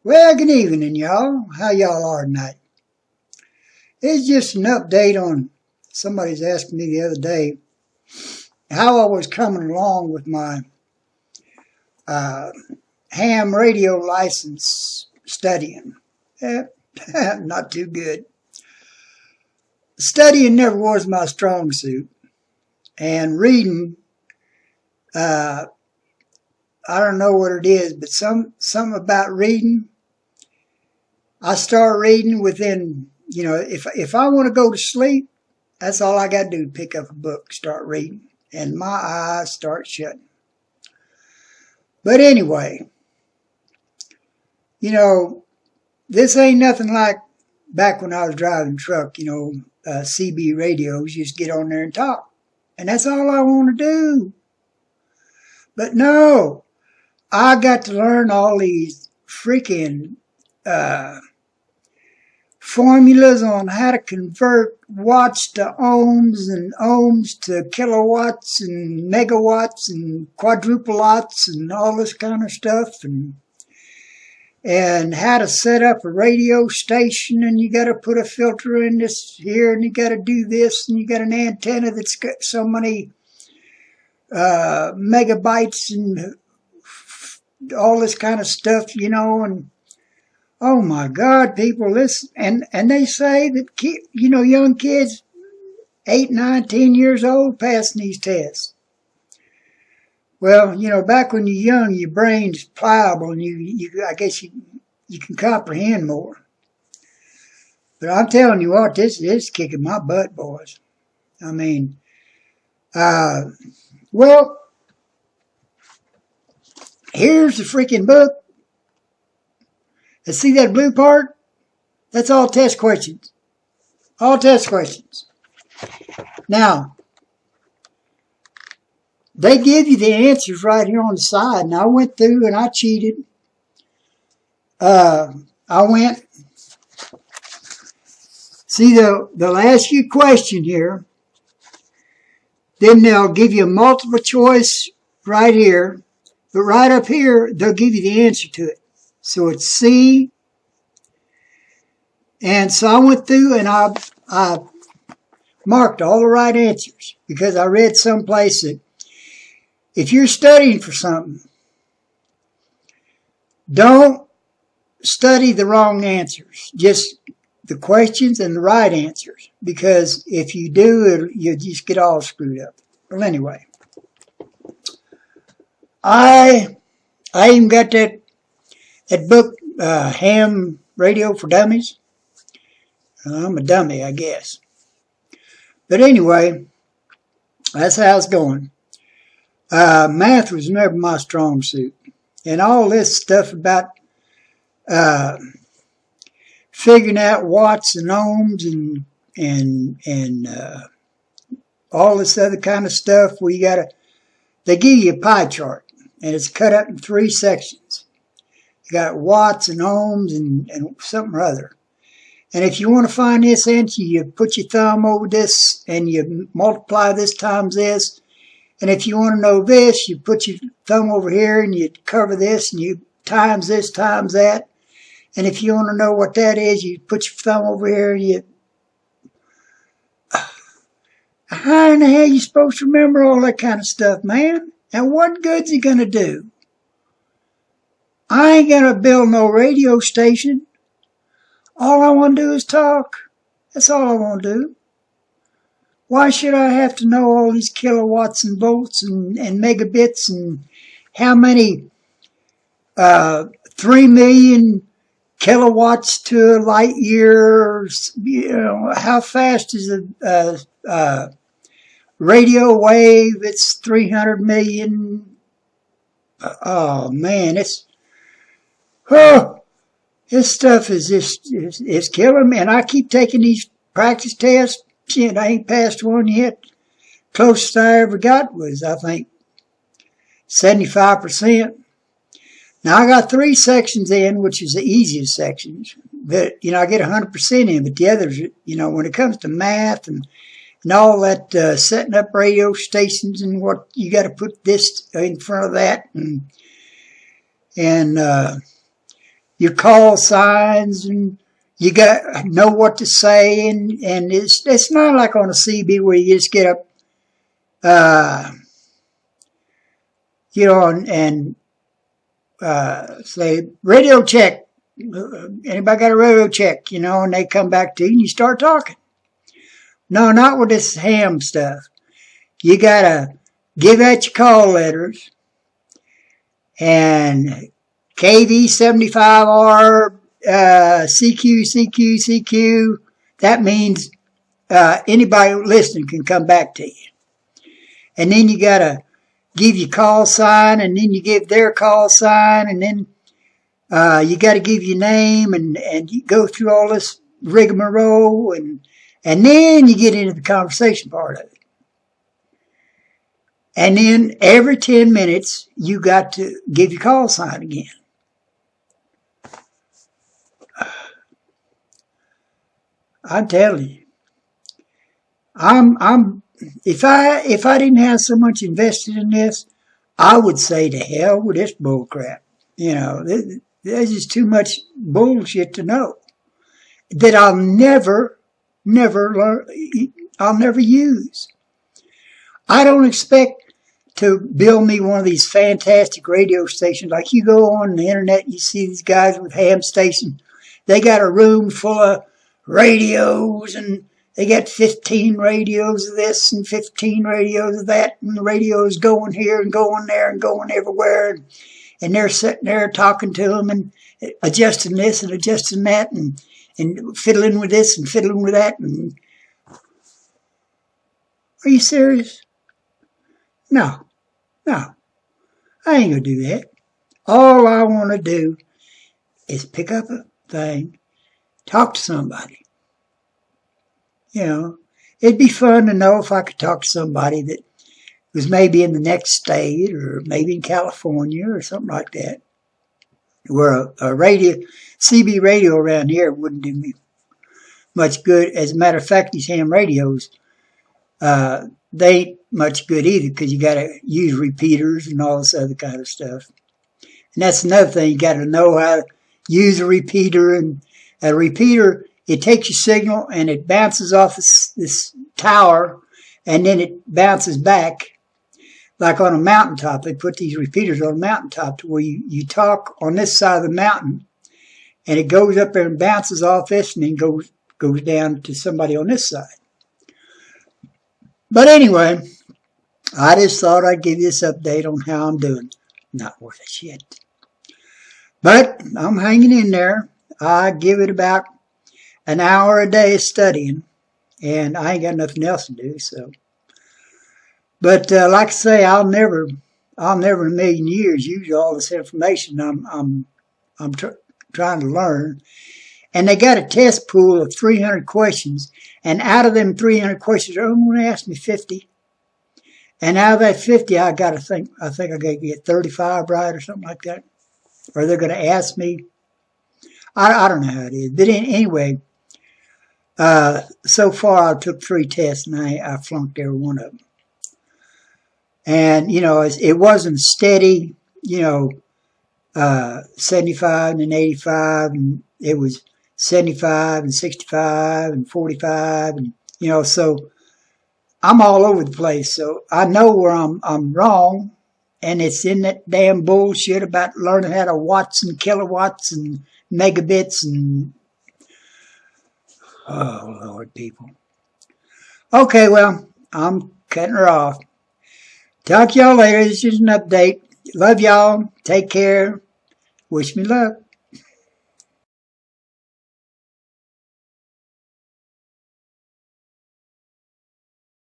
Well, good evening, y'all. How y'all are tonight? It's just an update on somebody's asked me the other day how I was coming along with my uh, ham radio license studying. Eh, not too good. Studying never was my strong suit, and reading, uh, I don't know what it is, but something about reading. I start reading within, if I want to go to sleep, that's all I got to do, pick up a book, start reading, and my eyes start shutting. But anyway, this ain't nothing like back when I was driving truck, CB radios, just get on there and talk. And that's all I want to do. But no, I got to learn all these freaking formulas on how to convert watts to ohms and ohms to kilowatts and megawatts and quadruple watts and all this kind of stuff, and how to set up a radio station, and you got to put a filter in this here, and you got to do this, and you got an antenna that's got so many megabytes and all this kind of stuff, and oh my God, people, listen, and they say that, young kids, 8, 9, 10 years old, passing these tests. Well, back when you're young, your brain's pliable, and I guess you can comprehend more. But I'm telling you what, this is kicking my butt, boys. I mean, well, here's the freaking book. And see that blue part? That's all test questions. All test questions. Now, they give you the answers right here on the side. And I went through and I cheated. See, they'll ask you a question here. Then they'll give you a multiple choice right here. But right up here, they'll give you the answer to it. So it's C. And so I went through and I marked all the right answers, because I read someplace that if you're studying for something, don't study the wrong answers. Just the questions and the right answers. Because if you do, you'll just get all screwed up. Well, anyway. I even got that book, Ham Radio for Dummies. I'm a dummy, I guess. But anyway, that's how it's going. Math was never my strong suit. And all this stuff about figuring out watts and ohms and all this other kind of stuff where they give you a pie chart, and it's cut up in 3 sections. You got watts and ohms and something or other. And if you want to find this answer, you put your thumb over this and you multiply this times this. And if you want to know this, you put your thumb over here and you cover this and you times this times that. And if you want to know what that is, you put your thumb over here and you... How in the hell are you supposed to remember all that kind of stuff, man? And what good's it going to do? I ain't going to build no radio station. All I want to do is talk. That's all I want to do. Why should I have to know all these kilowatts and volts and megabits and how many 3 million kilowatts to a light year? How fast is a radio wave? It's 300 million. Oh man, this stuff is it's killing me. And I keep taking these practice tests. Shit, I ain't passed one yet. Closest I ever got was, I think, 75%. Now, I got 3 sections in, which is the easiest sections. But, I get 100% in. But the others, when it comes to math and all that setting up radio stations and what you got to put this in front of that and your call signs, and you got know what to say, and it's not like on a CB where you just get up, and say radio check. Anybody got a radio check? And they come back to you and you start talking. No, not with this ham stuff. You gotta give out your call letters, and KV75R, CQ. That means anybody listening can come back to you. And then you gotta give your call sign, and then you give their call sign, and then you got to give your name, and you go through all this rigmarole, and then you get into the conversation part of it. And then every 10 minutes, you got to give your call sign again. I'm telling you, if I didn't have so much invested in this, I would say to hell with this bull crap. There's just too much bullshit to know that I'll never learn. I'll never use. I don't expect to build me one of these fantastic radio stations. Like you go on the internet and you see these guys with ham stations. They got a room full of radios, and they got 15 radios of this and 15 radios of that, and the radios going here and going there and going everywhere, and they're sitting there talking to them and adjusting this and adjusting that, and fiddling with this and fiddling with that. And are you serious? No, I ain't gonna do that. All I want to do is pick up a thing, talk to somebody. It'd be fun to know if I could talk to somebody that was maybe in the next state, or maybe in California or something like that, where a radio, CB radio around here wouldn't do me much good. As a matter of fact, these ham radios, they ain't much good either, because you got to use repeaters and all this other kind of stuff. And that's another thing. You got to know how to use a repeater. And a repeater, it takes your signal and it bounces off this tower, and then it bounces back. Like on a mountaintop, they put these repeaters on a mountaintop to where you talk on this side of the mountain, and it goes up there and bounces off this, and then goes down to somebody on this side. But anyway, I just thought I'd give you this update on how I'm doing. Not worth a shit. But I'm hanging in there. I give it about an hour a day of studying, and I ain't got nothing else to do, so. But like I say, I'll never in a million years use all this information I'm trying to learn. And they got a test pool of 300 questions, and out of them 300 questions, they're only going to ask me 50. And out of that 50, I think I got to get 35 right or something like that. Or they're going to ask me. I don't know how it is. But anyway, so far I took 3 tests, and I flunked every one of them. And, it wasn't steady, 75 and 85, and it was 75 and 65 and 45, and, so I'm all over the place. So I know where I'm wrong, and it's in that damn bullshit about learning how to watts and kilowatts and megabits and, oh, Lord, people. Okay, well, I'm cutting her off. Talk to y'all later. This is just an update. Love y'all. Take care. Wish me luck.